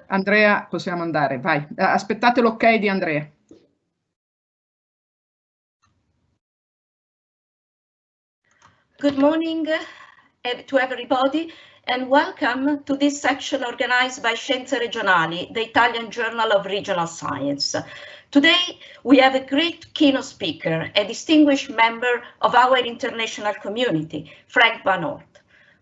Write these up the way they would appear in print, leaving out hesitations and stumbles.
Andrea, possiamo andare, vai. Aspettate l'ok di Andrea. Good morning to everybody and welcome to this section organized by Scienze Regionali, the Italian Journal of Regional Science. Today we have a great keynote speaker, a distinguished member of our international community, Frank van Oort.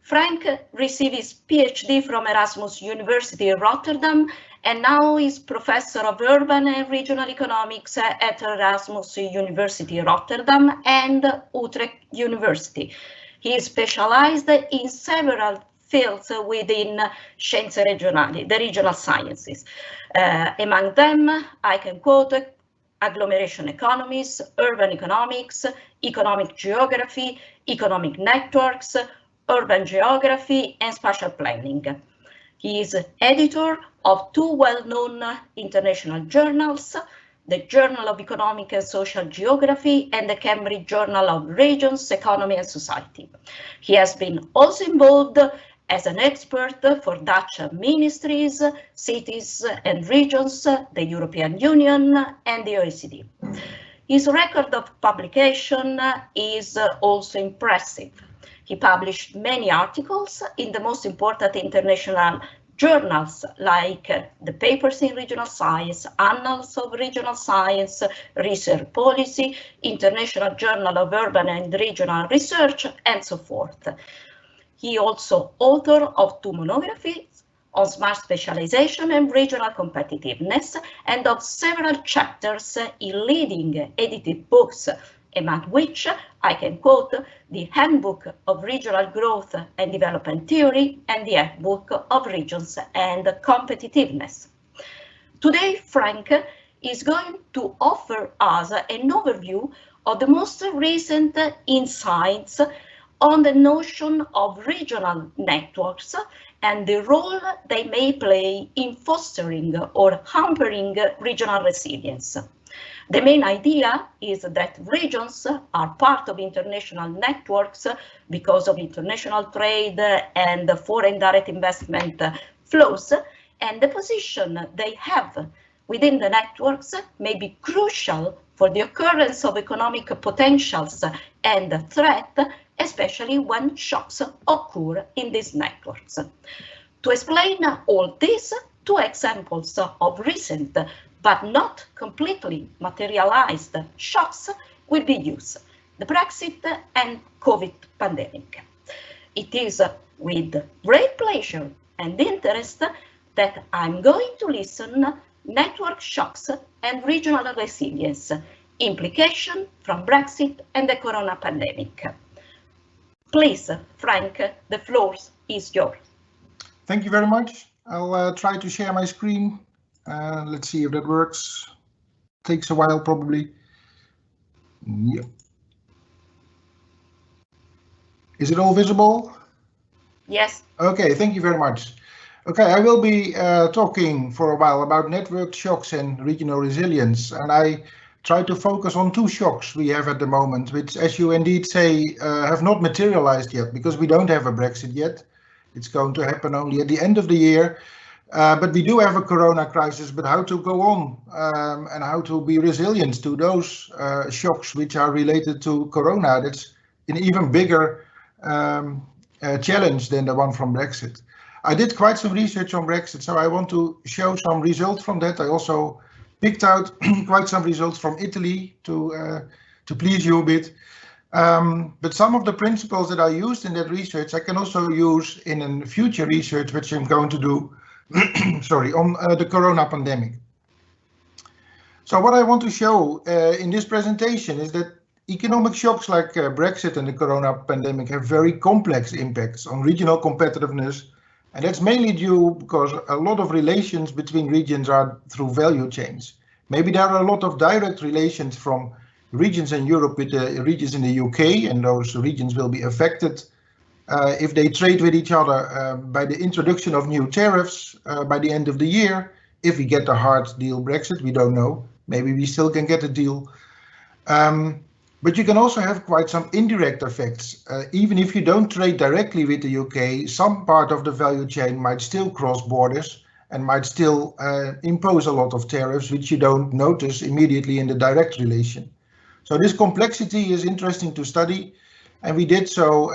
Frank received his PhD from Erasmus University in Rotterdam and now is Professor of Urban and Regional Economics at Erasmus University Rotterdam and Utrecht University. He is specialized in several fields within Scienze Regionali, the regional sciences. Among them, I can quote agglomeration economies, urban economics, economic geography, economic networks, urban geography, and spatial planning. He is editor of two well-known international journals, the Journal of Economic and Social Geography and the Cambridge Journal of Regions, Economy and Society. He has been also involved as an expert for Dutch ministries, cities and regions, the European Union and the OECD. His record of publication is also impressive. He published many articles in the most important international journals like the Papers in Regional Science, Annals of Regional Science, Research Policy, International Journal of Urban and Regional Research, and so forth. He also author of two monographies on smart specialization and regional competitiveness, and of several chapters in leading edited books, among which I can quote the Handbook of Regional Growth and Development Theory and the Handbook of Regions and Competitiveness. Today, Frank is going to offer us an overview of the most recent insights on the notion of regional networks and the role they may play in fostering or hampering regional resilience. The main idea is that regions are part of international networks because of international trade and foreign direct investment flows, and the position they have within the networks may be crucial for the occurrence of economic potentials and threat, especially when shocks occur in these networks. To explain all this, two examples of recent but not completely materialized shocks will be used, the Brexit and COVID pandemic. It is with great pleasure and interest that I'm going to listen network shocks and regional resilience, implication from Brexit and the corona pandemic. Please, Frank, the floor is yours. Thank you very much. I'll try to share my screen. Let's see if that works. Takes a while, probably. Yeah. Is it all visible? Yes. Okay, thank you very much. Okay, I will be talking for a while about network shocks and regional resilience, and I try to focus on two shocks we have at the moment, which, as you indeed say, have not materialized yet because we don't have a Brexit yet. It's going to happen only at the end of the year. But we do have a corona crisis, but how to go on and how to be resilient to those shocks which are related to corona, that's an even bigger challenge than the one from Brexit. I did quite some research on Brexit, so I want to show some results from that. I also picked out quite some results from Italy to please you a bit. But some of the principles that I used in that research, I can also use in a future research, which I'm going to do sorry, on the corona pandemic. So what I want to show in this presentation is that economic shocks like Brexit and the corona pandemic have very complex impacts on regional competitiveness, and that's mainly due because a lot of relations between regions are through value chains. Maybe there are a lot of direct relations from regions in Europe with the regions in the UK, and those regions will be affected if they trade with each other by the introduction of new tariffs by the end of the year. If we get a hard deal Brexit, we don't know. Maybe we still can get a deal. But you can also have quite some indirect effects. Even if you don't trade directly with the UK, some part of the value chain might still cross borders and might still impose a lot of tariffs which you don't notice immediately in the direct relation. So this complexity is interesting to study, and we did so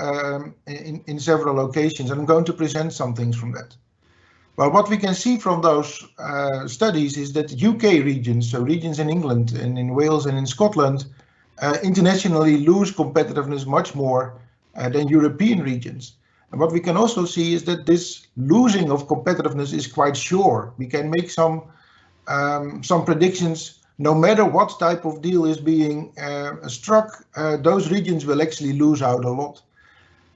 in several locations, and I'm going to present some things from that. Well, what we can see from those studies is that UK regions, so regions in England and in Wales and in Scotland, internationally lose competitiveness much more than European regions. And what we can also see is that this losing of competitiveness is quite sure. We can make some predictions. No matter what type of deal is being struck, those regions will actually lose out a lot.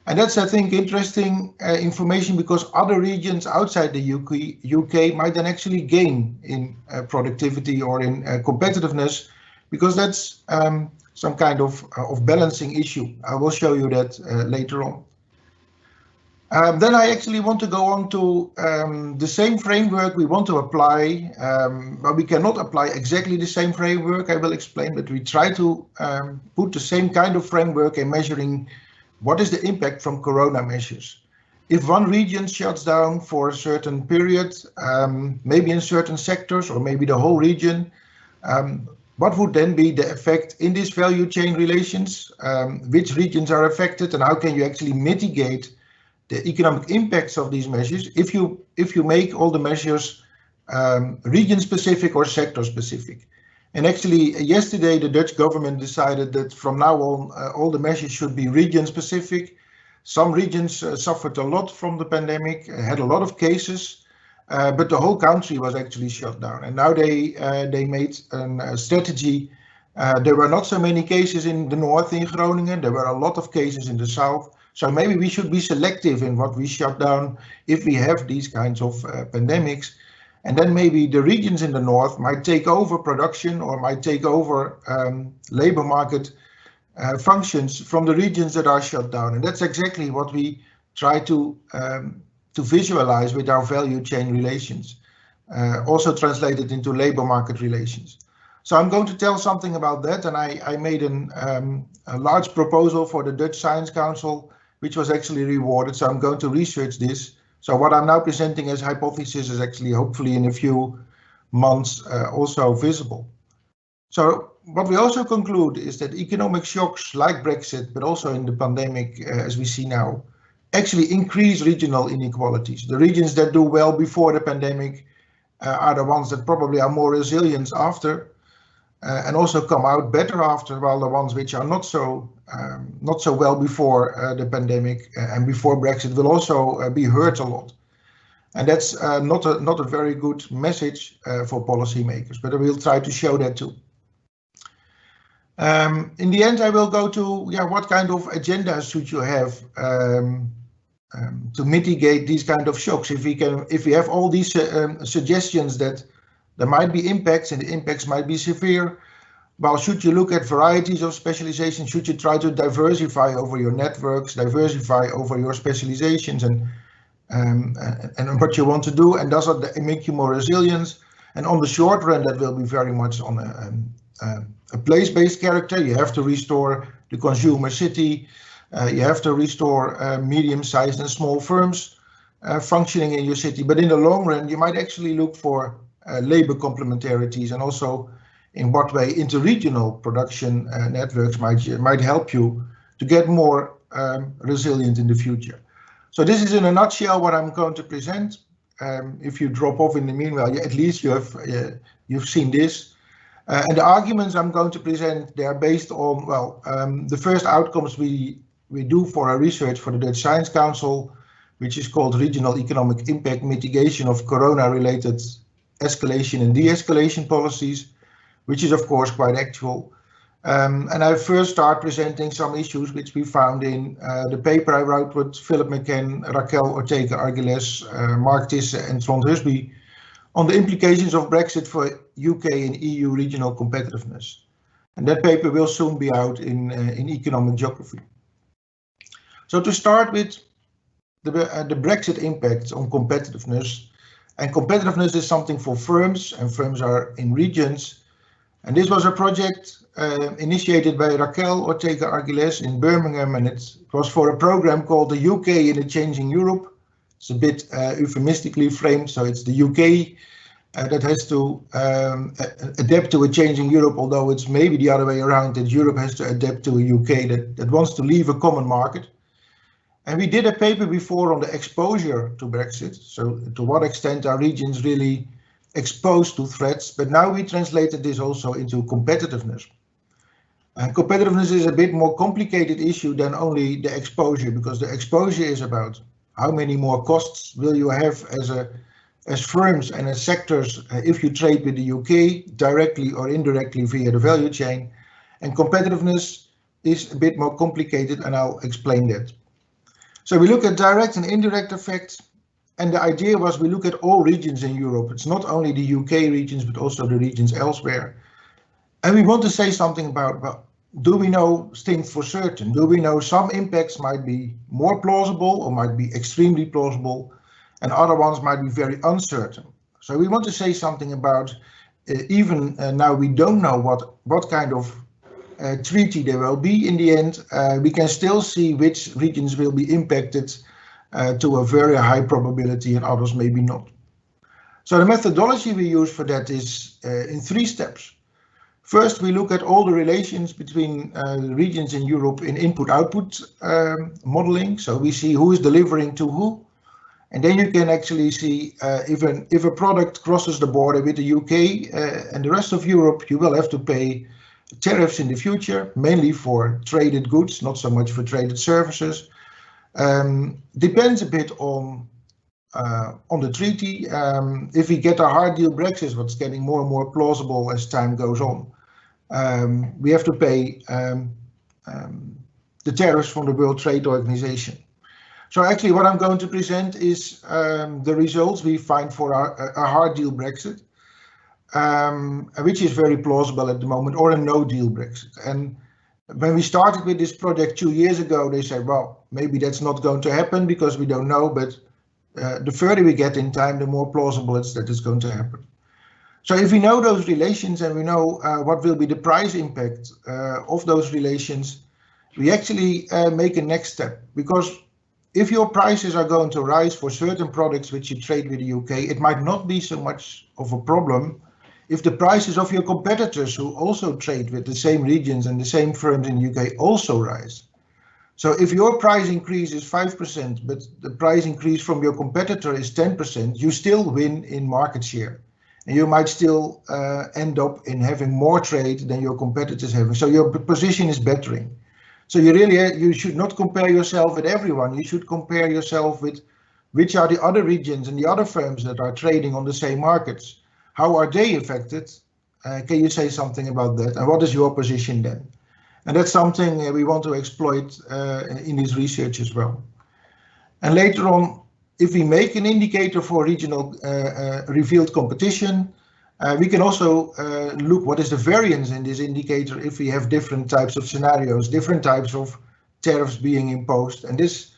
And that's, I think, interesting information, because other regions outside the UK might then actually gain in productivity or in competitiveness, because that's some kind of balancing issue. I will show you that later on. Then I actually want to go on to the same framework we want to apply, but we cannot apply exactly the same framework, I will explain, but we try to put the same kind of framework in measuring what is the impact from corona measures. If one region shuts down for a certain period, maybe in certain sectors or maybe the whole region, what would then be the effect in these value chain relations? Which regions are affected, and how can you actually mitigate the economic impacts of these measures if you make all the measures region specific or sector specific? And actually yesterday the Dutch government decided that from now on all the measures should be region specific. Some regions suffered a lot from the pandemic, had a lot of cases, but the whole country was actually shut down. And now they made a strategy. There were not so many cases in the north in Groningen, there were a lot of cases in the south. So maybe we should be selective in what we shut down if we have these kinds of pandemics. And then maybe the regions in the north might take over production or might take over labor market functions from the regions that are shut down. And that's exactly what we try to visualize with our value chain relations, also translated into labor market relations. So I'm going to tell something about that, and I made a large proposal for the Dutch Science Council, which was actually rewarded. So I'm going to research this. So what I'm now presenting as hypothesis is actually hopefully in a few months also visible. So what we also conclude is that economic shocks like Brexit, but also in the pandemic as we see now, actually increase regional inequalities. The regions that do well before the pandemic are the ones that probably are more resilient after, and also come out better after, while the ones which are not so well before the pandemic and before Brexit will also be hurt a lot. And that's not a very good message for policymakers, but I will try to show that too. In the end, I will go to what kind of agenda should you have to mitigate these kind of shocks. If we have all these suggestions that there might be impacts and the impacts might be severe, well, should you look at varieties of specialization? Should you try to diversify over your networks, diversify over your specializations and what you want to do? And does it make you more resilient? And on the short run, that will be very much on a place-based character. You have to restore the consumer city. You have to restore medium-sized and small firms functioning in your city. But in the long run, you might actually look for labor complementarities, and also in what way interregional production networks might help you to get more resilient in the future. So this is in a nutshell what I'm going to present. If you drop off in the meanwhile, at least you've seen this. And the arguments I'm going to present, they are based on, well, the first outcomes we do for our research for the Dutch Science Council, which is called Regional Economic Impact Mitigation of Corona-related Escalation and De-escalation Policies, which is of course quite actual. And I first start presenting some issues which we found in the paper I wrote with Philip McCann, Raquel Ortega-Arguelles, Mark Tisse and Trond Husby on the implications of Brexit for UK and EU regional competitiveness. And that paper will soon be out in economic geography. So to start with the Brexit impacts on competitiveness, and competitiveness is something for firms, and firms are in regions. And this was a project initiated by Raquel Ortega-Arguelles in Birmingham, and it was for a program called the UK in a Changing Europe, It's a bit euphemistically framed, so it's the UK that has to adapt to a changing Europe, although it's maybe the other way around, that Europe has to adapt to a UK that wants to leave a common market. And we did a paper before on the exposure to Brexit, so to what extent are regions really exposed to threats, but now we translated this also into competitiveness. And competitiveness is a bit more complicated issue than only the exposure, because the exposure is about how many more costs will you have as firms and as sectors if you trade with the UK directly or indirectly via the value chain. And competitiveness is a bit more complicated, and I'll explain that. So we look at direct and indirect effects, and the idea was we look at all regions in Europe. It's not only the UK regions, but also the regions elsewhere. And we want to say something about, well, do we know things for certain? Do we know some impacts might be more plausible or might be extremely plausible, and other ones might be very uncertain? So we want to say something about even now we don't know what kind of treaty there will be in the end. We can still see which regions will be impacted to a very high probability and others maybe not. So the methodology we use for that is in 3 steps. First, we look at all the relations between regions in Europe in input-output modeling. So we see who is delivering to who. And then you can actually see if a product crosses the border with the UK and the rest of Europe, you will have to pay tariffs in the future, mainly for traded goods, not so much for traded services. Depends a bit on the treaty. If we get a hard deal Brexit, what's getting more and more plausible as time goes on, we have to pay the tariffs from the World Trade Organization. So actually what I'm going to present is the results we find for a hard deal Brexit, which is very plausible at the moment, or a no deal Brexit. And when we started with this project 2 years ago, they said, well, maybe that's not going to happen because we don't know, but the further we get in time, the more plausible it's that it's going to happen. So if we know those relations and we know what will be the price impact of those relations, we actually make a next step. Because if your prices are going to rise for certain products which you trade with the UK, it might not be so much of a problem if the prices of your competitors who also trade with the same regions and the same firms in the UK also rise. So if your price increase is 5%, but the price increase from your competitor is 10%, you still win in market share. And you might still end up in having more trade than your competitors have. So your position is bettering. So you should not compare yourself with everyone. You should compare yourself with which are the other regions and the other firms that are trading on the same markets. How are they affected? Can you say something about that? And what is your position then? And that's something we want to exploit in this research as well. And later on, if we make an indicator for regional revealed competition, we can also look what is the variance in this indicator if we have different types of scenarios, different types of tariffs being imposed. And this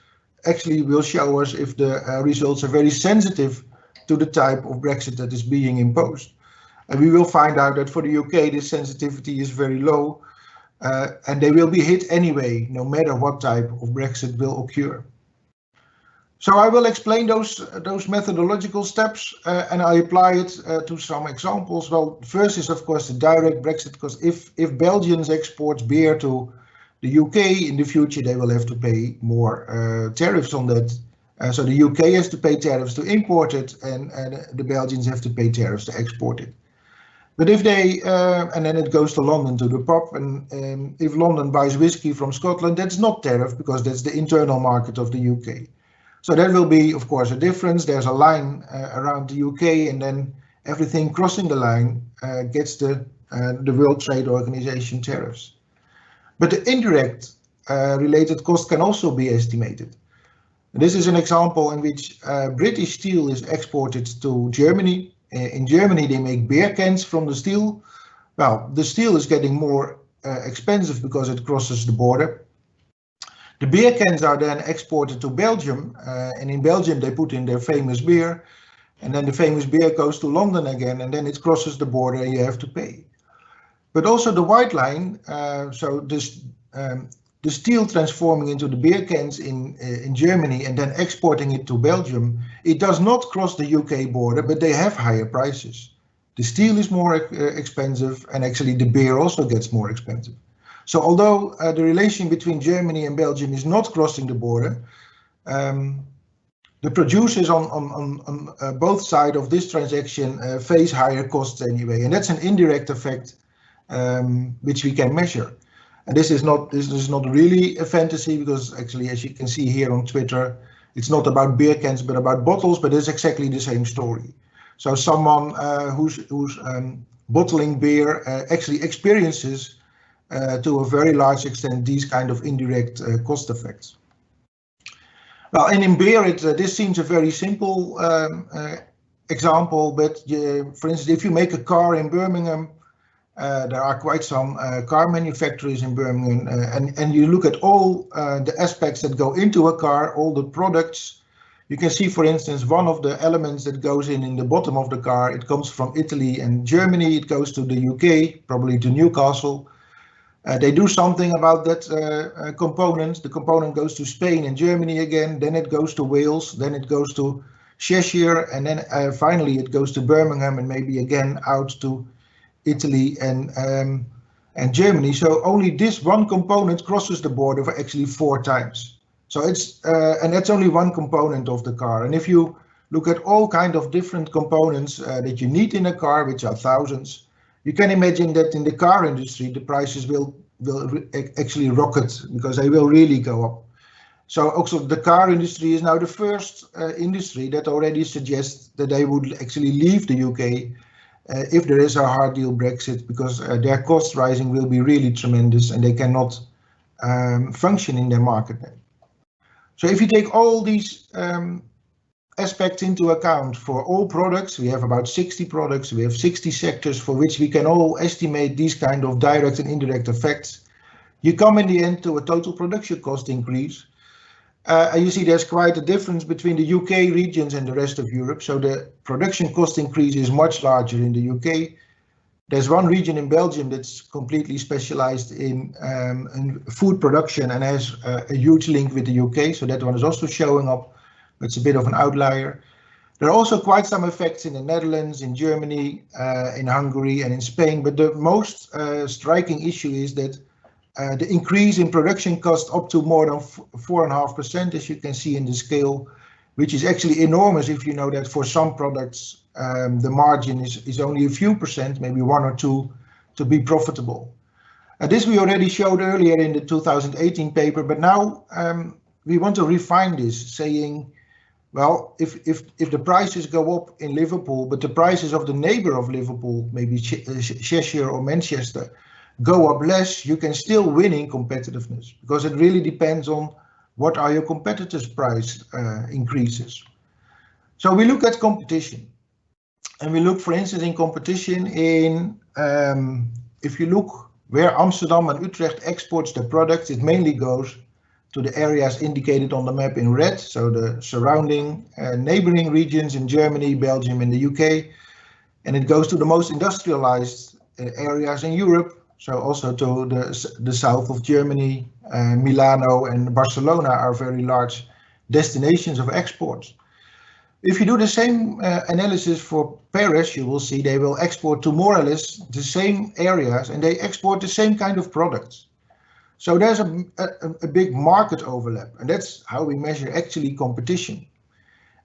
actually will show us if the results are very sensitive to the type of Brexit that is being imposed. And we will find out that for the UK, this sensitivity is very low, and they will be hit anyway, no matter what type of Brexit will occur. So I will explain those methodological steps and I apply it to some examples. Well, first is of course the direct Brexit, because if Belgians export beer to the UK in the future, they will have to pay more tariffs on that. So the UK has to pay tariffs to import it, and the Belgians have to pay tariffs to export it. But if they, and then it goes to London to the pub, and if London buys whiskey from Scotland, that's not tariff because that's the internal market of the UK. So that will be, of course, a difference. There's a line around the UK, and then everything crossing the line gets the World Trade Organization tariffs. But the indirect related cost can also be estimated. This is an example in which British steel is exported to Germany. In Germany, they make beer cans from the steel. Well, the steel is getting more expensive because it crosses the border. The beer cans are then exported to Belgium, and in Belgium they put in their famous beer, and then the famous beer goes to London again, and then it crosses the border and you have to pay. But also the white line, so this the steel transforming into the beer cans in Germany and then exporting it to Belgium, it does not cross the UK border, but they have higher prices. The steel is more expensive, and actually the beer also gets more expensive. So although the relation between Germany and Belgium is not crossing the border, the producers on both sides of this transaction face higher costs anyway, and that's an indirect effect which we can measure. And this is not really a fantasy, because actually, as you can see here on Twitter, it's not about beer cans but about bottles, but it's exactly the same story. So someone who's bottling beer actually experiences to a very large extent these kind of indirect cost effects. Well, and in beer, this seems a very simple example, but for instance, if you make a car in Birmingham, there are quite some car manufacturers in Birmingham, and you look at all the aspects that go into a car, all the products. You can see, for instance, one of the elements that goes in the bottom of the car, it comes from Italy and Germany, it goes to the UK, probably to Newcastle. They do something about that component. The component goes to Spain and Germany again, then it goes to Wales, then it goes to Cheshire, and then finally it goes to Birmingham and maybe again out to Italy and Germany. So only this one component crosses the border for actually 4 times. So it's and that's only one component of the car. And if you look at all kind of different components that you need in a car, which are thousands, you can imagine that in the car industry, the prices will actually rocket, because they will really go up. So also the car industry is now the first industry that already suggests that they would actually leave the UK if there is a hard deal Brexit, because their cost rising will be really tremendous and they cannot function in their market then. So if you take all these aspects into account for all products, we have about 60 products, we have 60 sectors for which we can all estimate these kind of direct and indirect effects. You come in the end to a total production cost increase. And you see there's quite a difference between the UK regions and the rest of Europe. So the production cost increase is much larger in the UK. There's one region in Belgium that's completely specialized in food production and has a huge link with the UK. So that one is also showing up. It's a bit of an outlier. There are also quite some effects in the Netherlands, in Germany, in Hungary and in Spain. But the most striking issue is that the increase in production cost up to more than 4.5%, as you can see in the scale, which is actually enormous if you know that for some products the margin is only a few percent, maybe 1 or 2, to be profitable. This we already showed earlier in the 2018 paper, but now we want to refine this, saying, well, if the prices go up in Liverpool, but the prices of the neighbor of Liverpool, maybe Cheshire or Manchester, go up less, you can still win in competitiveness, because it really depends on what are your competitors' price increases. So we look at competition, and we look, for instance, in competition in, if you look where Amsterdam and Utrecht exports their products, it mainly goes to the areas indicated on the map in red, so the surrounding neighboring regions in Germany, Belgium and the UK, and it goes to the most industrialized areas in Europe, so also to the south of Germany. Milano and Barcelona are very large destinations of exports. If you do the same analysis for Paris, you will see they will export to more or less the same areas, and they export the same kind of products. So there's a big market overlap, and that's how we measure actually competition.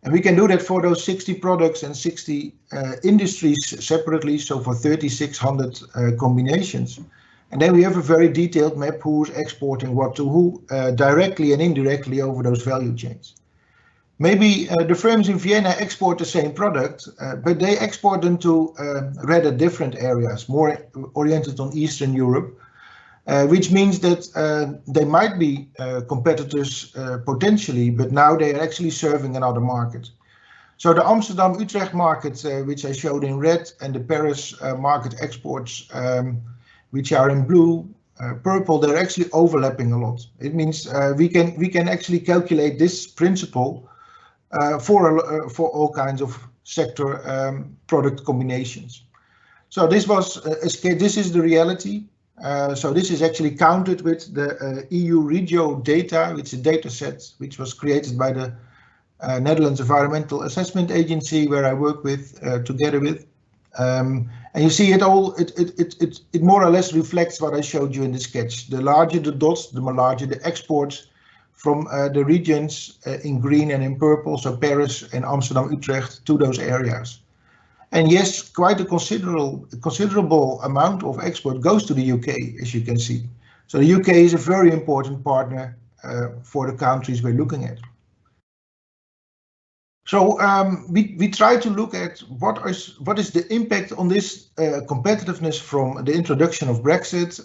And we can do that for those 60 products and 60 industries separately, so for 3,600 combinations. And then we have a very detailed map who's exporting what to who, directly and indirectly over those value chains. Maybe the firms in Vienna export the same product, but they export them to rather different areas, more oriented on Eastern Europe, which means that they might be competitors potentially, but now they are actually serving another market. So the Amsterdam-Utrecht market, which I showed in red, and the Paris market exports, which are in blue, purple, they're actually overlapping a lot. It means we can actually calculate this principle for all kinds of sector product combinations. So this was this is the reality. So this is actually counted with the EU Regio data, which is a data set which was created by the Netherlands Environmental Assessment Agency, where I work with together with. And you see it all, it more or less reflects what I showed you in the sketch. The larger the dots, the more larger the exports from the regions in green and in purple, so Paris and Amsterdam, Utrecht, to those areas. And yes, quite a considerable amount of export goes to the UK, as you can see. So the UK is a very important partner for the countries we're looking at. So we try to look at what is the impact on this competitiveness from the introduction of Brexit,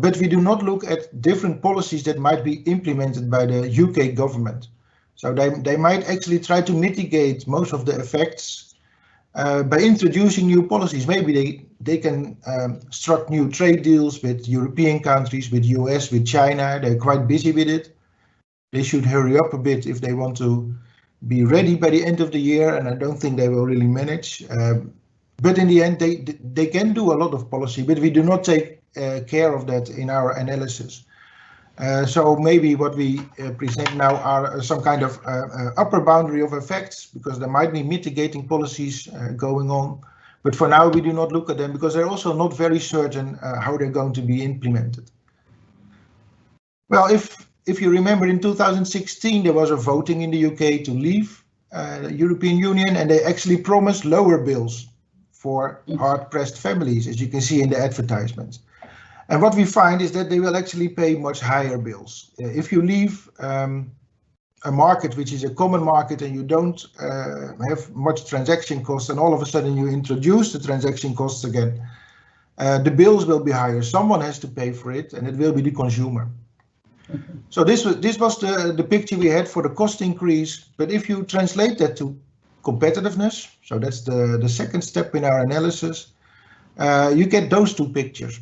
but we do not look at different policies that might be implemented by the UK government. So they might actually try to mitigate most of the effects by introducing new policies. Maybe they can struck new trade deals with European countries, with US, with China. They're quite busy with it. They should hurry up a bit if they want to be ready by the end of the year, and I don't think they will really manage. But in the end, they can do a lot of policy, but we do not take care of that in our analysis. So maybe what we present now are some kind of upper boundary of effects, because there might be mitigating policies going on. But for now, we do not look at them because they're also not very certain how they're going to be implemented. Well, if you remember, in 2016, there was a voting in the UK to leave the European Union, and they actually promised lower bills for hard-pressed families, as you can see in the advertisements. And what we find is that they will actually pay much higher bills. If you leave a market which is a common market and you don't have much transaction costs, and all of a sudden you introduce the transaction costs again, the bills will be higher. Someone has to pay for it, and it will be the consumer. So this was the picture we had for the cost increase. But if you translate that to competitiveness, so that's the second step in our analysis, you get those two pictures.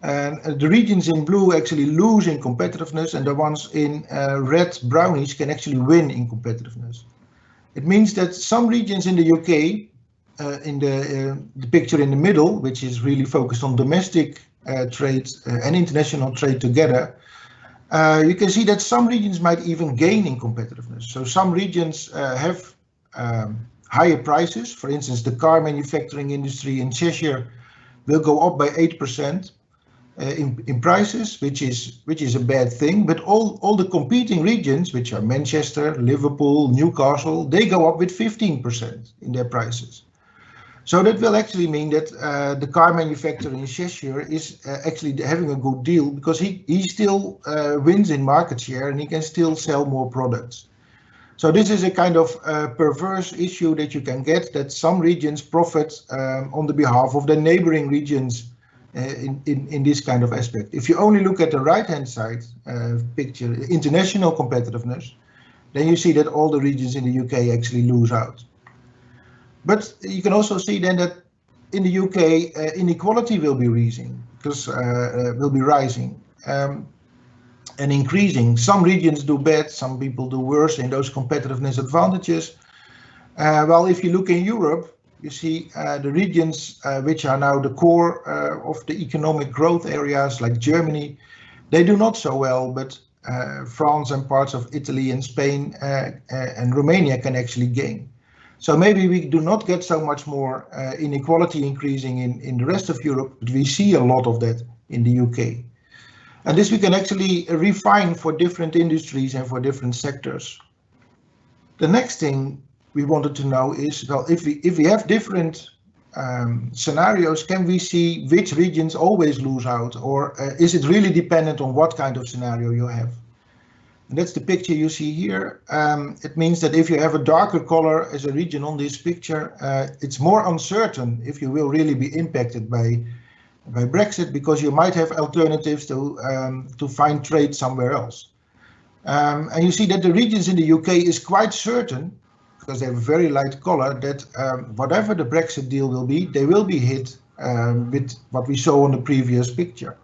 And the regions in blue actually lose in competitiveness, and the ones in red brownish can actually win in competitiveness. It means that some regions in the UK, in the picture in the middle, which is really focused on domestic trade and international trade together, you can see that some regions might even gain in competitiveness. So some regions have higher prices. For instance, the car manufacturing industry in Cheshire will go up by 8%. In prices, which is a bad thing, but all the competing regions, which are Manchester, Liverpool, Newcastle, they go up with 15% in their prices. So that will actually mean that the car manufacturer in Cheshire is actually having a good deal, because he still wins in market share and he can still sell more products. So this is a kind of perverse issue that you can get, that some regions profit on the behalf of the neighboring regions. In this kind of aspect. If you only look at the right-hand side picture, international competitiveness, then you see that all the regions in the UK actually lose out. But you can also see then that in the UK inequality will be rising, and increasing. Some regions do bad, some people do worse in those competitiveness advantages. Well, if you look in Europe, you see the regions which are now the core of the economic growth areas, like Germany, they do not so well, but France and parts of Italy and Spain and Romania can actually gain. So maybe we do not get so much more inequality increasing in the rest of Europe, but we see a lot of that in the UK. And this we can actually refine for different industries and for different sectors. The next thing we wanted to know is, well, if we have different scenarios, can we see which regions always lose out, or is it really dependent on what kind of scenario you have? And that's the picture you see here. It means that if you have a darker color as a region on this picture, it's more uncertain if you will really be impacted by Brexit, because you might have alternatives to find trade somewhere else. And you see that the regions in the UK is quite certain, because they have a very light color, that whatever the Brexit deal will be, they will be hit with what we saw on the previous picture.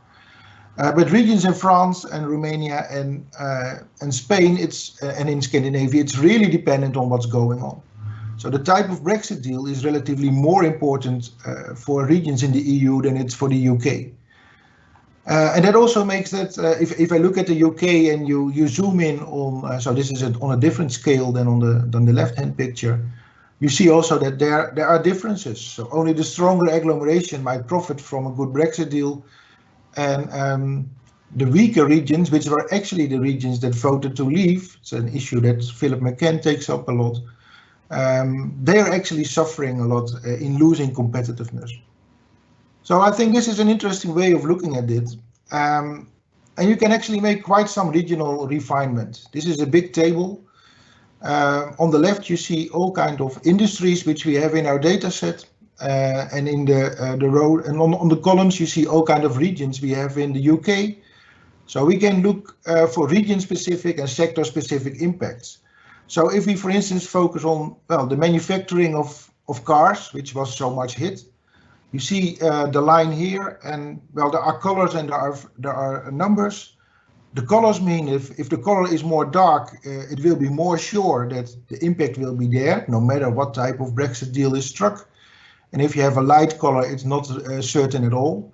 But regions in France and Romania and Spain, and in Scandinavia, it's really dependent on what's going on. So the type of Brexit deal is relatively more important for regions in the EU than it's for the UK. And that also makes that if I look at the UK and you zoom in on, so this is on a different scale than on the left-hand picture, you see also that there are differences. So only the stronger agglomeration might profit from a good Brexit deal, and the weaker regions, which were actually the regions that voted to leave, it's an issue that Philip McCann takes up a lot, they are actually suffering a lot in losing competitiveness. So I think this is an interesting way of looking at it. And you can actually make quite some regional refinement. This is a big table. On the left, you see all kinds of industries which we have in our data set. And in the row and on the columns, you see all kinds of regions we have in the UK. So we can look for region-specific and sector-specific impacts. So if we, for instance, focus on the manufacturing of cars, which was so much hit, you see the line here, and there are colors and there are numbers. The colors mean if the color is more dark, it will be more sure that the impact will be there, no matter what type of Brexit deal is struck. And if you have a light color, it's not certain at all.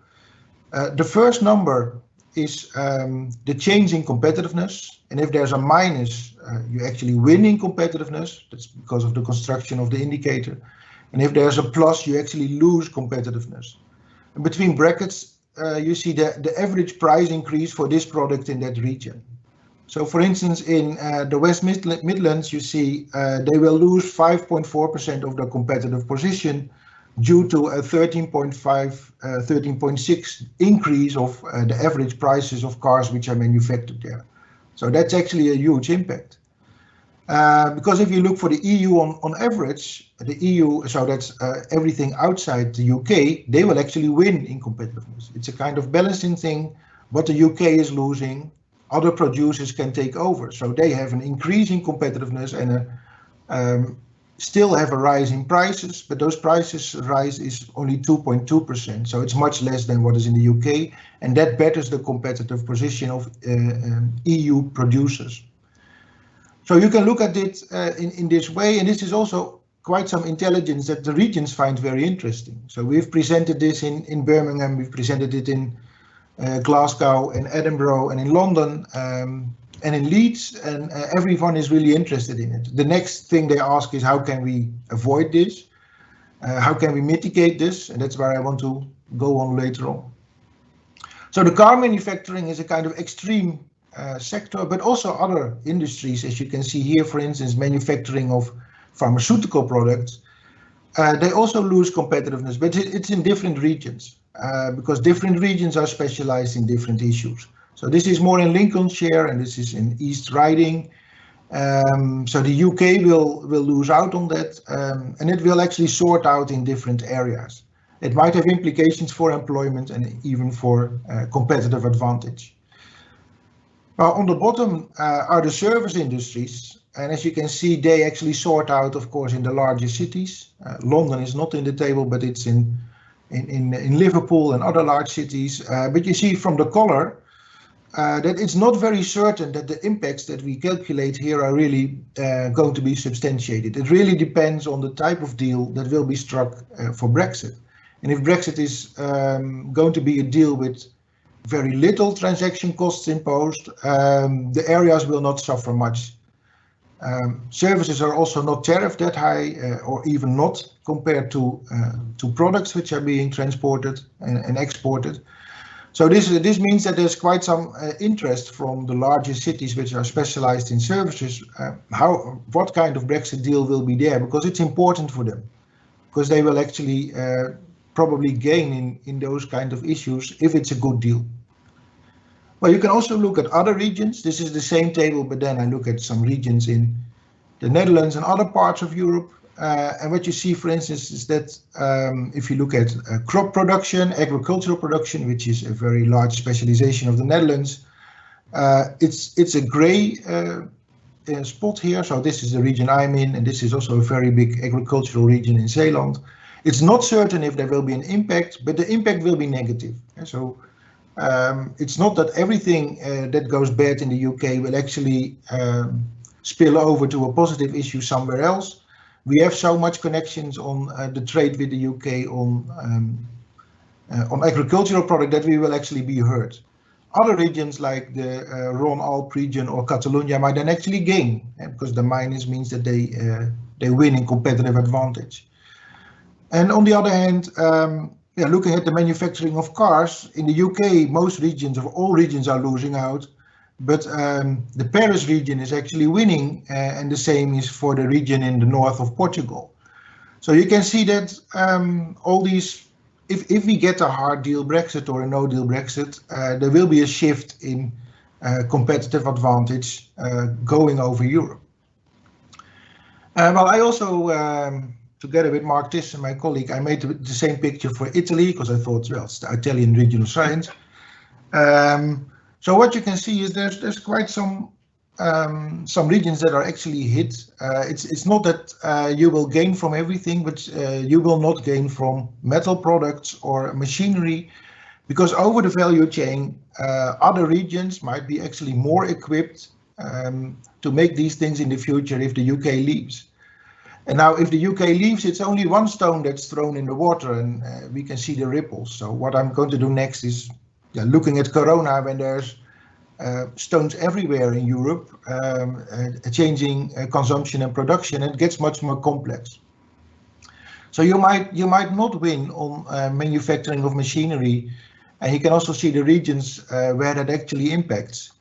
The first number is the change in competitiveness. And if there's a minus, you actually win in competitiveness. That's because of the construction of the indicator. And if there's a plus, you actually lose competitiveness. And between brackets, you see the average price increase for this product in that region. So for instance, in the West Midlands, you see they will lose 5.4% of their competitive position due to a 13.6 increase of the average prices of cars which are manufactured there. So that's actually a huge impact. Because if you look for the EU on average, the EU, so that's everything outside the UK, they will actually win in competitiveness. It's a kind of balancing thing. What the UK is losing, other producers can take over. So they have an increase in competitiveness and still have a rise in prices, but those prices rise is only 2.2%. So it's much less than what is in the UK, and that betters the competitive position of EU producers. So you can look at it in this way, and this is also quite some intelligence that the regions find very interesting. So we've presented this in Birmingham, we've presented it in Glasgow and Edinburgh and in London and in Leeds, and everyone is really interested in it. The next thing they ask is how can we avoid this? How can we mitigate this? And that's where I want to go on later on. So the car manufacturing is a kind of extreme sector, but also other industries, as you can see here, for instance, manufacturing of pharmaceutical products, they also lose competitiveness, but it's in different regions because different regions are specialized in different issues. So this is more in Lincolnshire and this is in East Riding. So the UK will lose out on that, and it will actually sort out in different areas. It might have implications for employment and even for competitive advantage. On the bottom are the service industries, and as you can see, they actually sort out, of course, in the larger cities. London is not in the table, but it's in Liverpool and other large cities. But you see from the color that it's not very certain that the impacts that we calculate here are really going to be substantiated. It really depends on the type of deal that will be struck for Brexit. And if Brexit is going to be a deal with very little transaction costs imposed, the areas will not suffer much. Services are also not tariffed that high, or even not compared to products which are being transported and exported. So this means that there's quite some interest from the larger cities which are specialized in services, what kind of Brexit deal will be there, because it's important for them, because they will actually probably gain in those kind of issues if it's a good deal. Well, you can also look at other regions. This is the same table, but then I look at some regions in the Netherlands and other parts of Europe. And what you see, for instance, is that if you look at crop production, agricultural production, which is a very large specialization of the Netherlands, it's a gray spot here. So this is the region I'm in, and this is also a very big agricultural region in Zeeland. It's not certain if there will be an impact, but the impact will be negative. So it's not that everything that goes bad in the UK will actually spill over to a positive issue somewhere else. We have so much connections on the trade with the UK on on agricultural product, that we will actually be hurt. Other regions like the Rhône-Alpes region or Catalonia might then actually gain, because the minus means that they win in competitive advantage. And on the other hand, looking at the manufacturing of cars, in the UK, most regions, of all regions, are losing out. But the Paris region is actually winning, and the same is for the region in the north of Portugal. So you can see that all these, if we get a hard deal Brexit or a no deal Brexit, there will be a shift in competitive advantage going over Europe. Well, I also, together with Mark Thyssen, my colleague, I made the same picture for Italy, because I thought, well, it's the Italian regional science. So what you can see is there's quite some regions that are actually hit. It's not that you will gain from everything, but you will not gain from metal products or machinery, because over the value chain, other regions might be actually more equipped to make these things in the future if the UK leaves. And now if the UK leaves, it's only one stone that's thrown in the water, and we can see the ripples. So what I'm going to do next is looking at Corona, when there's stones everywhere in Europe, changing consumption and production, it gets much more complex. So you might not win on manufacturing of machinery, and you can also see the regions where that actually impacts.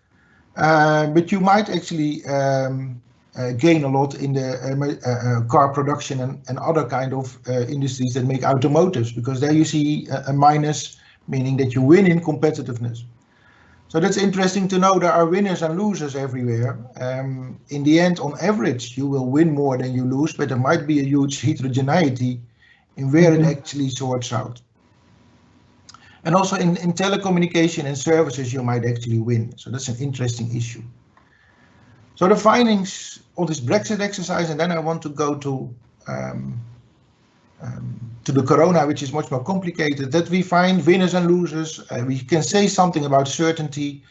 But you might actually gain a lot in the car production and other kind of industries that make automotives, because there you see a minus, meaning that you win in competitiveness. So that's interesting to know. There are winners and losers everywhere. In the end, on average, you will win more than you lose, but there might be a huge heterogeneity in where it actually sorts out. And also in telecommunication and services, you might actually win. So that's an interesting issue. So the findings of this Brexit exercise, and then I want to go to the Corona, which is much more complicated, that we find winners and losers. We can say something about certainty.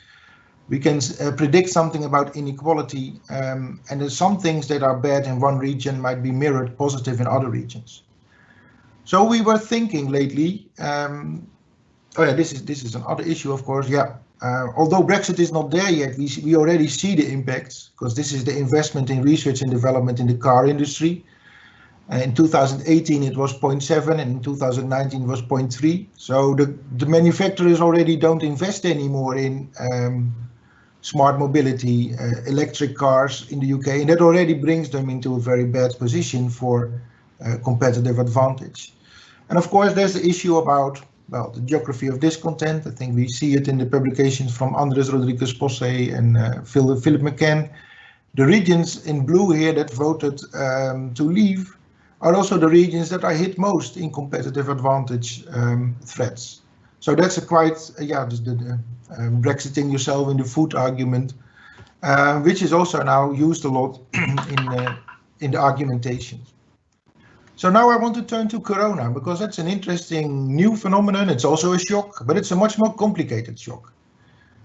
We can predict something about inequality. And there's some things that are bad in one region might be mirrored positive in other regions. So we were thinking lately, this is another issue, of course. Although Brexit is not there yet, we already see the impacts, because this is the investment in research and development in the car industry. In 2018 it was 0.7, and in 2019 it was 0.3. So the manufacturers already don't invest anymore in smart mobility, electric cars in the UK, and that already brings them into a very bad position for competitive advantage. And of course there's the issue about, well, the geography of discontent. I think we see it in the publications from Andres Rodriguez Posse and Philip McCann. The regions in blue here that voted to leave are also the regions that are hit most in competitive advantage threats. So that's a quite, Brexiting yourself in the food argument, which is also now used a lot in the argumentation. So now I want to turn to Corona, because that's an interesting new phenomenon. It's also a shock, but it's a much more complicated shock.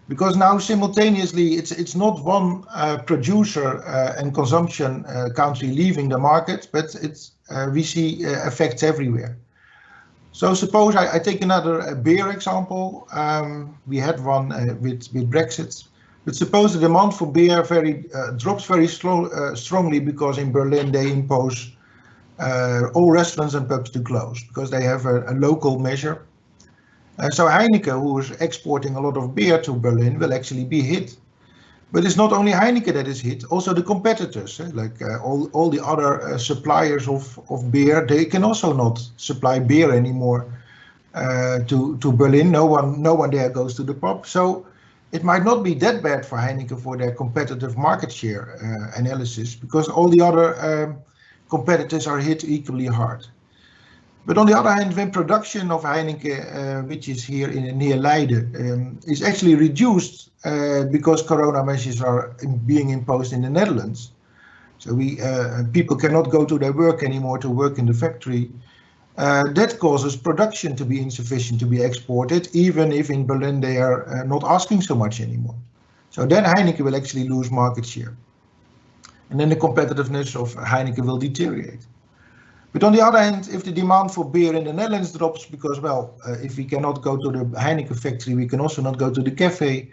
Because now simultaneously it's not one producer and consumption country leaving the market, but we see effects everywhere. So suppose I take another beer example. We had one with Brexit, but suppose the demand for beer drops very strongly, because in Berlin they impose all restaurants and pubs to close because they have a local measure. So Heineken, who is exporting a lot of beer to Berlin, will actually be hit. But it's not only Heineken that is hit, also the competitors, like all the other suppliers of beer, they can also not supply beer anymore to Berlin. No one there goes to the pub. So it might not be that bad for Heineken for their competitive market share analysis, because all the other competitors are hit equally hard. But on the other hand, when production of Heineken, which is here near Leiden, is actually reduced because Corona measures are being imposed in the Netherlands, so people cannot go to their work anymore to work in the factory, that causes production to be insufficient to be exported, even if in Berlin they are not asking so much anymore. So then Heineken will actually lose market share. And then the competitiveness of Heineken will deteriorate. But on the other hand, if the demand for beer in the Netherlands drops because, well, if we cannot go to the Heineken factory, we can also not go to the cafe.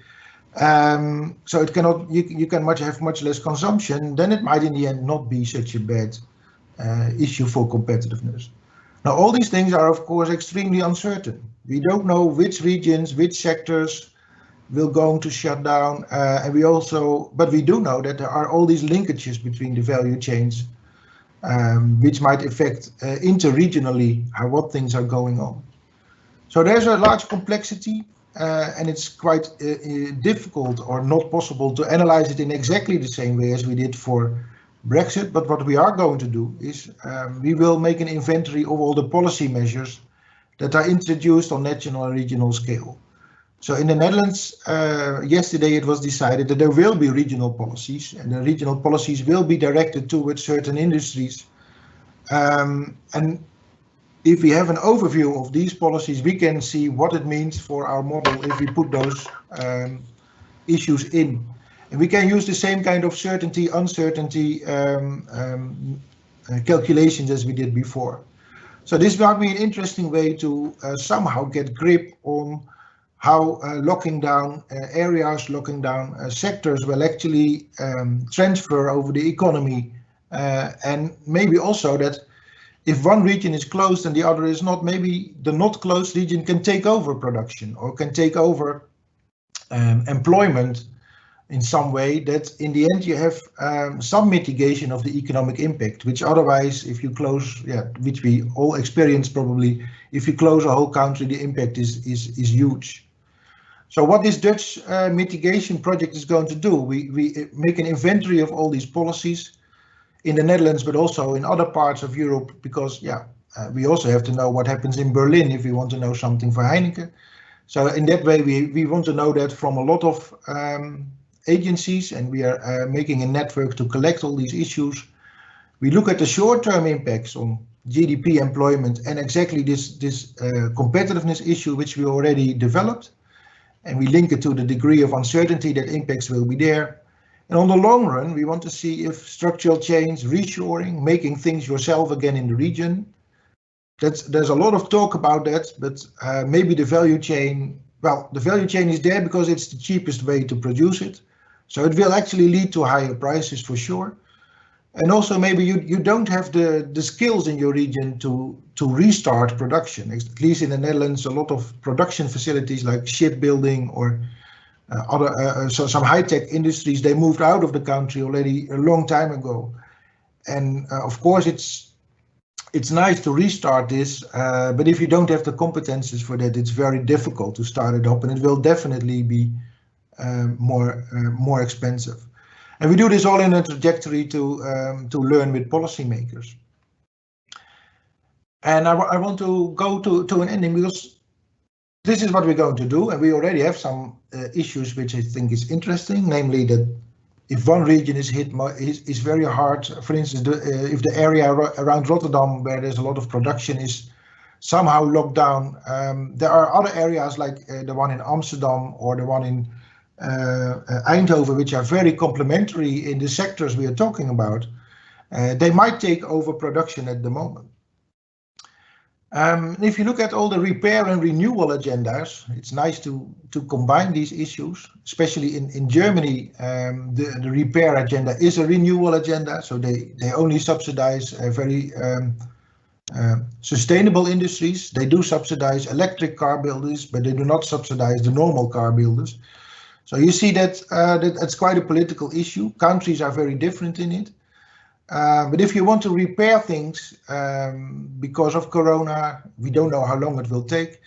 So it cannot. You can have much less consumption. Then it might in the end not be such a bad issue for competitiveness. Now, all these things are, of course, extremely uncertain. We don't know which regions, which sectors will going to shut down, and but we do know that there are all these linkages between the value chains, which might affect interregionally what things are going on. So there's a large complexity, and it's quite difficult or not possible to analyze it in exactly the same way as we did for Brexit. But what we are going to do is we will make an inventory of all the policy measures that are introduced on national and regional scale. So in the Netherlands, yesterday it was decided that there will be regional policies, and the regional policies will be directed towards certain industries. And if we have an overview of these policies, we can see what it means for our model if we put those issues in. And we can use the same kind of certainty, uncertainty calculations as we did before. So this might be an interesting way to somehow get grip on how locking down areas, locking down sectors will actually transfer over the economy, and maybe also that if one region is closed and the other is not, maybe the not closed region can take over production or can take over employment in some way, that in the end you have some mitigation of the economic impact, which otherwise if you close, which we all experience probably, if you close a whole country, the impact is huge. So what this Dutch mitigation project is going to do, we make an inventory of all these policies in the Netherlands, but also in other parts of Europe, because we also have to know what happens in Berlin if we want to know something for Heineken. So in that way, we want to know that from a lot of agencies, and we are making a network to collect all these issues. We look at the short-term impacts on GDP, employment, and exactly this competitiveness issue, which we already developed. And we link it to the degree of uncertainty that impacts will be there. And on the long run, we want to see if structural change, reshoring, making things yourself again in the region. There's a lot of talk about that, but maybe the value chain, well, the value chain is there because it's the cheapest way to produce it. So it will actually lead to higher prices for sure. And also maybe you don't have the skills in your region to restart production. At least in the Netherlands, a lot of production facilities like shipbuilding or some high-tech industries, they moved out of the country already a long time ago. And of course, it's nice to restart this, but if you don't have the competences for that, it's very difficult to start it up, and it will definitely be more expensive. And we do this all in a trajectory to learn with policymakers. And I want to go to an ending, because this is what we're going to do, and we already have some issues which I think is interesting, namely that if one region is hit, is very hard. For instance, if the area around Rotterdam, where there's a lot of production, is somehow locked down, there are other areas like the one in Amsterdam or the one in Eindhoven, which are very complementary in the sectors we are talking about. They might take over production at the moment. If you look at all the repair and renewal agendas, it's nice to combine these issues, especially in Germany. The repair agenda is a renewal agenda, so they only subsidize very sustainable industries. They do subsidize electric car builders, but they do not subsidize the normal car builders. So you see that that's quite a political issue. Countries are very different in it. But if you want to repair things because of Corona, we don't know how long it will take.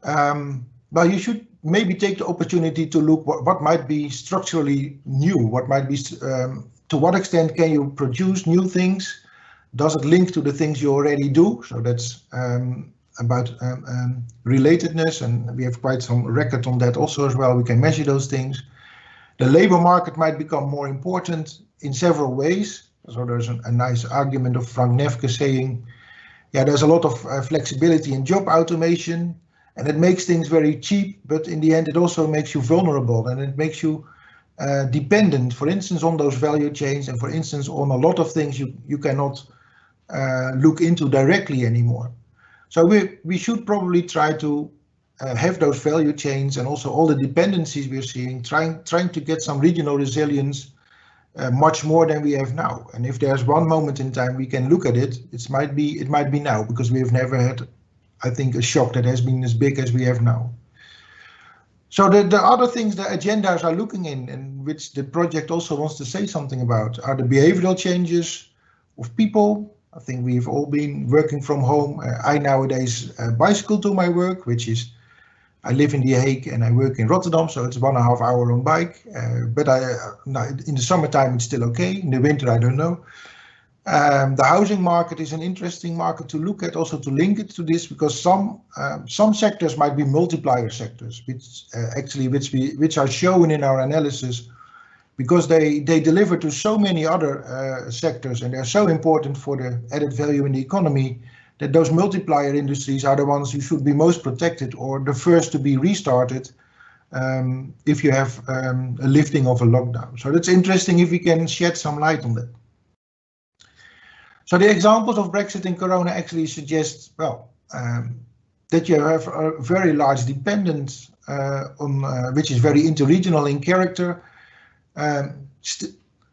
Well, you should maybe take the opportunity to look what might be structurally new, what might be, to what extent can you produce new things? Does it link to the things you already do? So that's about relatedness, and we have quite some record on that also as well. We can measure those things. The labor market might become more important in several ways. So there's a nice argument of Frank Nefke saying, there's a lot of flexibility in job automation, and it makes things very cheap, but in the end it also makes you vulnerable, and it makes you dependent, for instance, on those value chains, and for instance on a lot of things you cannot look into directly anymore. So we should probably try to have those value chains and also all the dependencies we're seeing, trying to get some regional resilience much more than we have now. And if there's one moment in time we can look at it, it might be now, because we have never had, I think, a shock that has been as big as we have now. So the other things the agendas are looking in, and which the project also wants to say something about, are the behavioral changes of people. I think we've all been working from home. I nowadays bicycle to my work, which is, I live in The Hague and I work in Rotterdam, so it's 1.5 hours on bike. But in the summertime it's still okay. In the winter I don't know. The housing market is an interesting market to look at, also to link it to this, because some sectors might be multiplier sectors, which are shown in our analysis, because they deliver to so many other sectors, and they're so important for the added value in the economy, that those multiplier industries are the ones who should be most protected or the first to be restarted if you have a lifting of a lockdown. So that's interesting if we can shed some light on that. So the examples of Brexit and Corona actually suggest, well, that you have a very large dependence which is very interregional in character.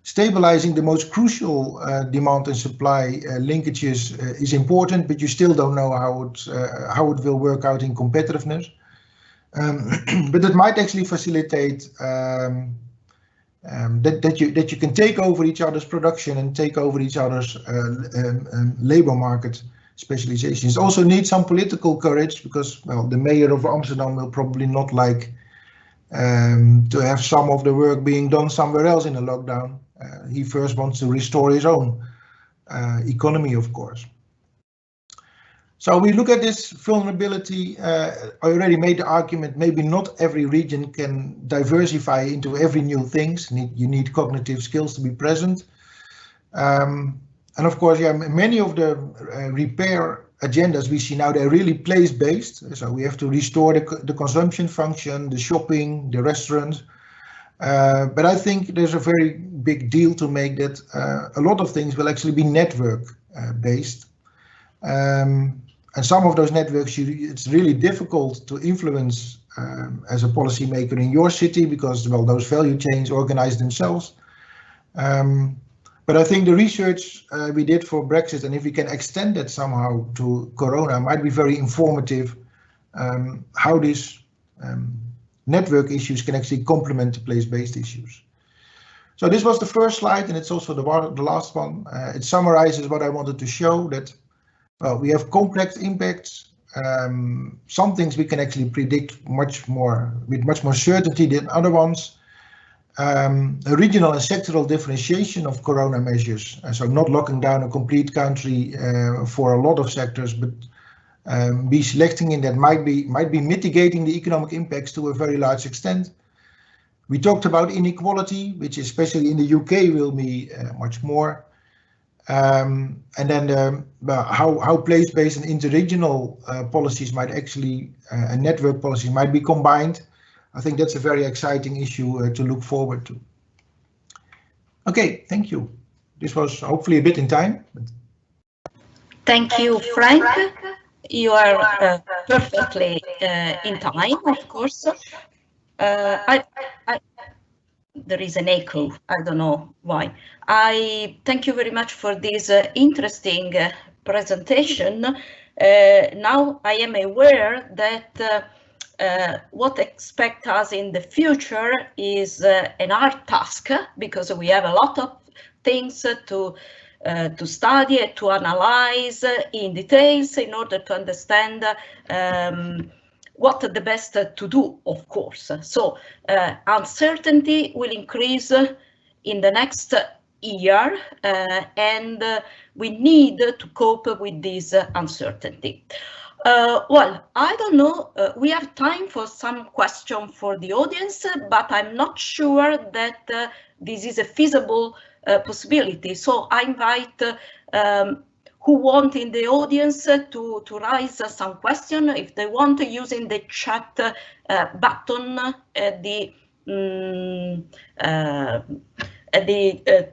Stabilizing the most crucial demand and supply linkages is important, but you still don't know how it will work out in competitiveness. But it might actually facilitate that you can take over each other's production and take over each other's labor market specializations. Also need some political courage, because, well, the mayor of Amsterdam will probably not like to have some of the work being done somewhere else in a lockdown. He first wants to restore his own economy, of course. So we look at this vulnerability. I already made the argument, maybe not every region can diversify into every new things. You need cognitive skills to be present. And of course, yeah, many of the repair agendas we see now, they're really place-based. So we have to restore the consumption function, the shopping, the restaurants. But I think there's a very big deal to make that a lot of things will actually be network-based. And some of those networks, it's really difficult to influence as a policymaker in your city, because, well, those value chains organize themselves. But I think the research we did for Brexit, and if we can extend that somehow to Corona, might be very informative how these network issues can actually complement the place-based issues. So this was the first slide, and it's also the last one. It summarizes what I wanted to show, that, well, we have complex impacts. Some things we can actually predict with much more certainty than other ones. A regional and sectoral differentiation of Corona measures, so not locking down a complete country for a lot of sectors, but be selecting in that might be mitigating the economic impacts to a very large extent. We talked about inequality, which especially in the UK will be much more. And then how place-based and interregional policies might actually, and network policies might be combined. I think that's a very exciting issue to look forward to. Okay, thank you. This was hopefully a bit in time. Thank you, Frank. You are perfectly in time, of course. There is an echo. I don't know why. I thank you very much for this interesting presentation. Now I am aware that what expects us in the future is an hard task, because we have a lot of things to study, to analyze in details in order to understand what the best to do, of course. So uncertainty will increase in the next year, and we need to cope with this uncertainty. Well, I don't know, we have time for some question for the audience, but I'm not sure that this is a feasible possibility. So I invite who want in the audience to raise some question, if they want, using the chat button at the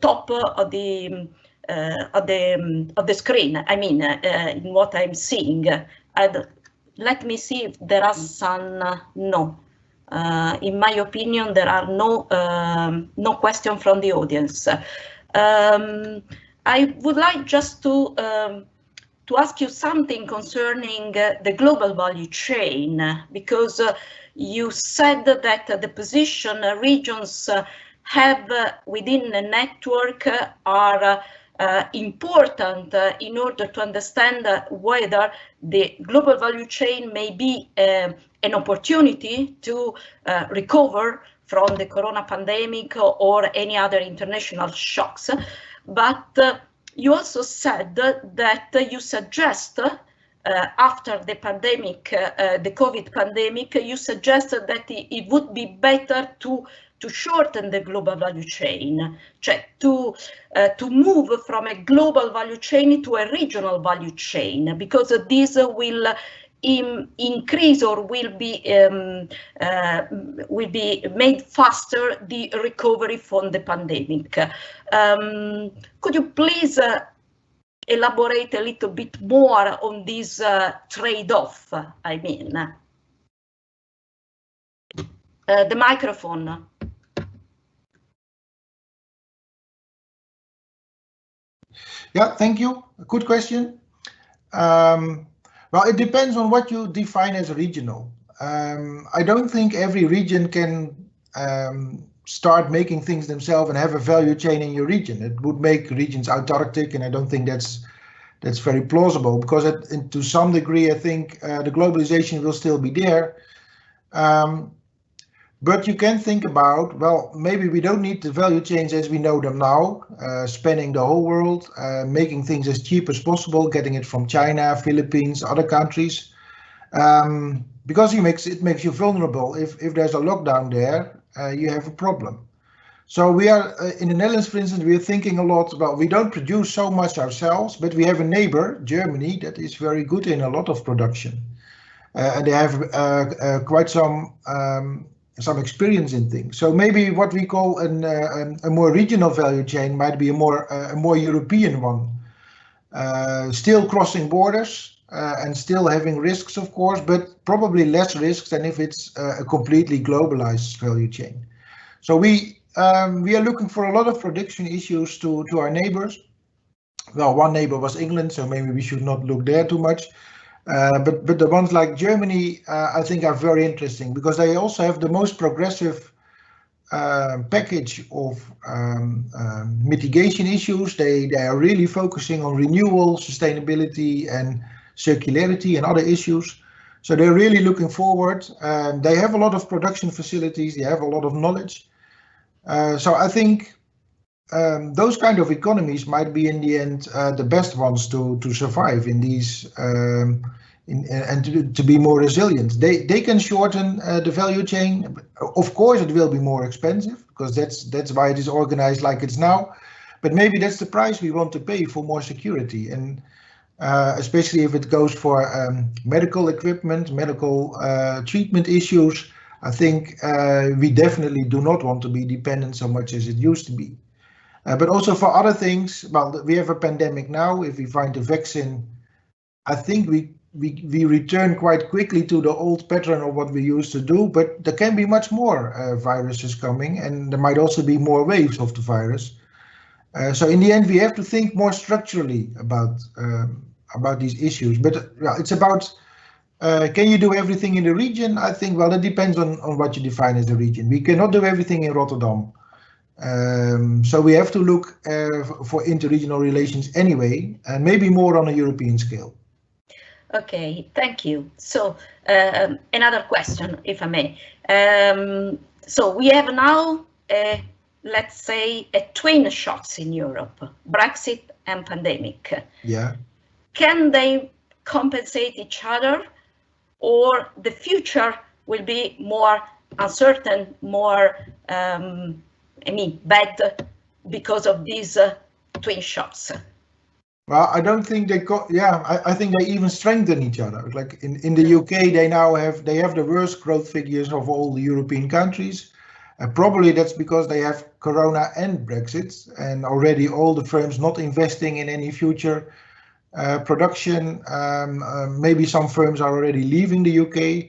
top of the the screen. I mean, in what I'm seeing. Let me see if there are some. No. In my opinion, there are no question from the audience. I would like just to ask you something concerning the global value chain, because you said that the position regions have within the network are important in order to understand whether the global value chain may be an opportunity to recover from the corona pandemic or any other international shocks. But you also said that you suggest after the pandemic, the COVID pandemic, you suggested that it would be better to shorten the global value chain, to move from a global value chain to a regional value chain, because this will increase or will be made faster the recovery from the pandemic. Could you please elaborate a little bit more on this trade-off? I mean, the microphone. Yeah, thank you. Good question. Well, it depends on what you define as regional. I don't think every region can start making things themselves and have a value chain in your region. It would make regions autarkic, and I don't think that's very plausible, because to some degree I think the globalization will still be there. But you can think about, well, maybe we don't need the value chains as we know them now, spanning the whole world, making things as cheap as possible, getting it from China, Philippines, other countries, because it makes you vulnerable. If there's a lockdown there, you have a problem. So we are in the Netherlands, for instance, we are thinking a lot about, we don't produce so much ourselves, but we have a neighbor, Germany, that is very good in a lot of production, and they have quite some experience in things. So maybe what we call a more regional value chain might be a more European one, still crossing borders and still having risks, of course, but probably less risks than if it's a completely globalized value chain. So we are looking for a lot of production issues to our neighbors. Well, one neighbor was England, so maybe we should not look there too much. But the ones like Germany, I think are very interesting, because they also have the most progressive package of mitigation issues. They are really focusing on renewal, sustainability and circularity and other issues. So they're really looking forward. They have a lot of production facilities. They have a lot of knowledge. So I think those kind of economies might be in the end the best ones to survive in these and to be more resilient. They can shorten the value chain. Of course, it will be more expensive, because that's why it is organized like it's now. But maybe that's the price we want to pay for more security, and especially if it goes for medical equipment, medical treatment issues. I think we definitely do not want to be dependent so much as it used to be. But also for other things, well, we have a pandemic now. If we find a vaccine, I think we return quite quickly to the old pattern of what we used to do, but there can be much more viruses coming, and there might also be more waves of the virus. So in the end, we have to think more structurally about these issues. But it's about, can you do everything in the region? I think, well, it depends on what you define as a region. We cannot do everything in Rotterdam. So we have to look for interregional relations anyway, and maybe more on a European scale. Okay, thank you. So another question, if I may. So we have now, let's say, twin shocks in Europe, Brexit and pandemic. Yeah. Can they compensate each other, or the future will be more uncertain, more bad because of these twin shocks? Well, I don't think I think they even strengthen each other. Like in the UK, they have the worst growth figures of all the European countries. Probably that's because they have Corona and Brexit, and already all the firms not investing in any future production. Maybe some firms are already leaving the UK.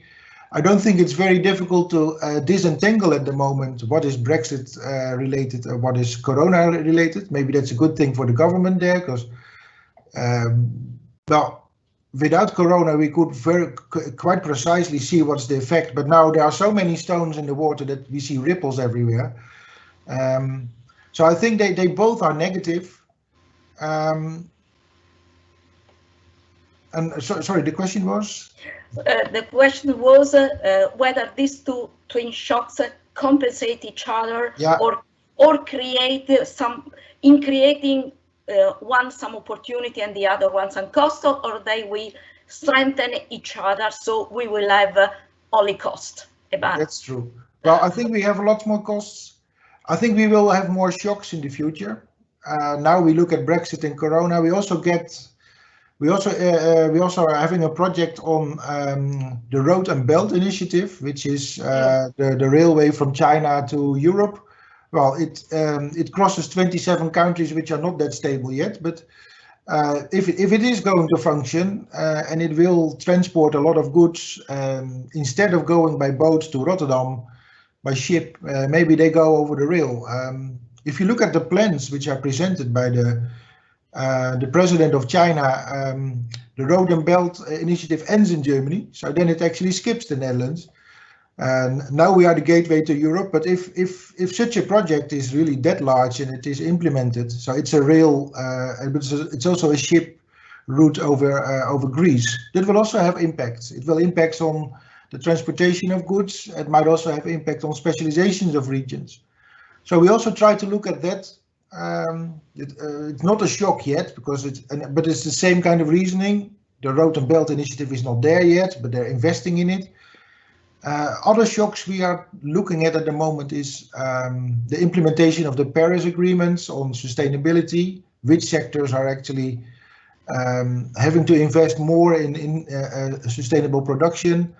I don't think it's very difficult to disentangle at the moment what is Brexit related and what is Corona related. Maybe that's a good thing for the government there, because well, without Corona we could quite precisely see what's the effect, but now there are so many stones in the water that we see ripples everywhere. So I think they both are negative. And sorry, the question was? The question was whether these two twin shocks compensate each other, yeah, or create creating one some opportunity and the other one some cost, or they will strengthen each other, so we will have only cost. That's true. Well, I think we have a lot more costs. I think we will have more shocks in the future. Now we look at Brexit and Corona. We also are having a project on the Road and Belt Initiative, which is the railway from China to Europe. Well, it crosses 27 countries, which are not that stable yet. But if it is going to function and it will transport a lot of goods, instead of going by boat to Rotterdam by ship, maybe they go over the rail. If you look at the plans which are presented by the president of China, the Road and Belt Initiative ends in Germany, so then it actually skips the Netherlands. And now we are the gateway to Europe. But if such a project is really that large and it is implemented, so it's a rail, but it's also a ship route over Greece, that will also have impacts. It will impact on the transportation of goods. It might also have impact on specializations of regions. So we also try to look at that. It's not a shock yet, but it's the same kind of reasoning. The Road and Belt Initiative is not there yet, but they're investing in it. Other shocks we are looking at the moment is the implementation of the Paris agreements on sustainability. Which sectors are actually having to invest more in sustainable production?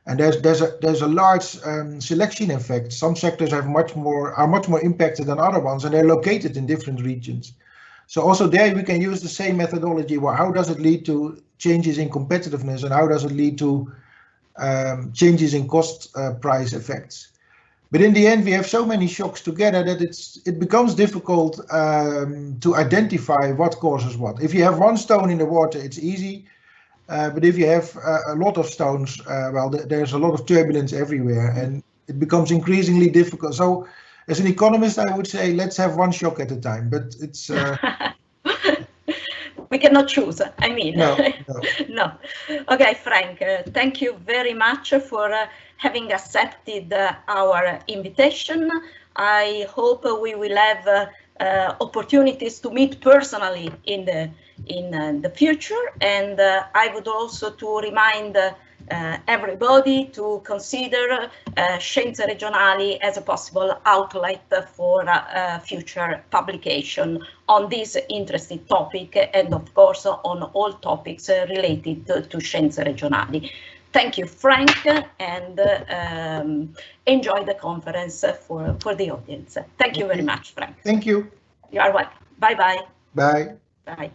And there's a large selection effect. Some sectors are much more impacted than other ones, and they're located in different regions. So also there we can use the same methodology. Well, how does it lead to changes in competitiveness, and how does it lead to changes in cost price effects? But in the end, we have so many shocks together that it becomes difficult to identify what causes what. If you have one stone in the water, it's easy. But if you have a lot of stones, well, there's a lot of turbulence everywhere, and it becomes increasingly difficult. So as an economist, I would say, let's have one shock at a time, but it's... We cannot choose, I mean. No. No. Okay, Frank, thank you very much for having accepted our invitation. I hope we will have opportunities to meet personally in the future, and I would also to remind everybody to consider Scienze Regionali as a possible outlet for future publication on this interesting topic, and of course on all topics related to Scienze Regionali. Thank you, Frank, and enjoy the conference for the audience. Thank you very much, Frank. Thank you. You are welcome. Bye-bye. Bye. Bye.